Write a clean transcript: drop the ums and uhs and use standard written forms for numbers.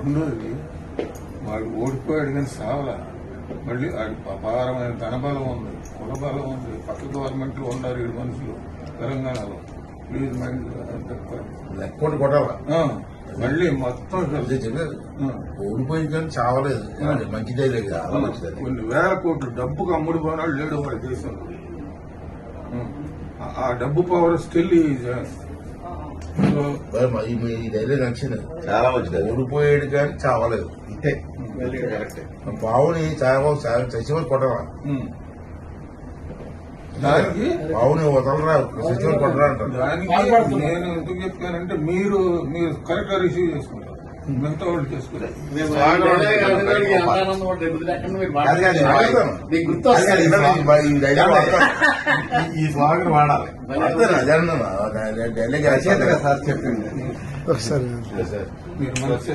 రెండోది వాడు ఓడిపోయాడు కానీ సావలా. మళ్ళీ వాడి అపారమైన ధనబలం ఉంది, కులబలం ఉంది. పక్క గవర్నమెంట్ లో ఉన్నారు 7 మనుషులు తెలంగాణలో. ప్లీజ్ లెక్కోటి కొట్టాల మళ్ళీ మొత్తం ఓడిపోయింది కానీ చావలేదు. మంచిదే లేదు, చాలా మంచిది. కొన్ని వేల కోట్లు డబ్బుకు అమ్ముడు పోనాడు లేడు వాడి దేశంలో. ఆ డబ్బు పవర్ స్టిల్ ఈ ధైర్యం నచ్చింది, చాలా మంచిది. ఓడిపోయాడు కానీ చావలేదు. ఇంతే పావుని చచ్చిపోయి కొట్టరా, దానికి పావుని వదలరా, చచ్చిపోయి కొట్టరా అంటారు. దానికి నేను ఎందుకు చెప్పానంటే మీరు కరెక్ట్ గా రిసీవ్ చేసుకుంటారు, మిగతా వాళ్ళు చేసుకుంటారు. ఈ స్వాగతం వాడాలి. అదే సార్ చెప్పింది ఒకసారి మీరు మనసు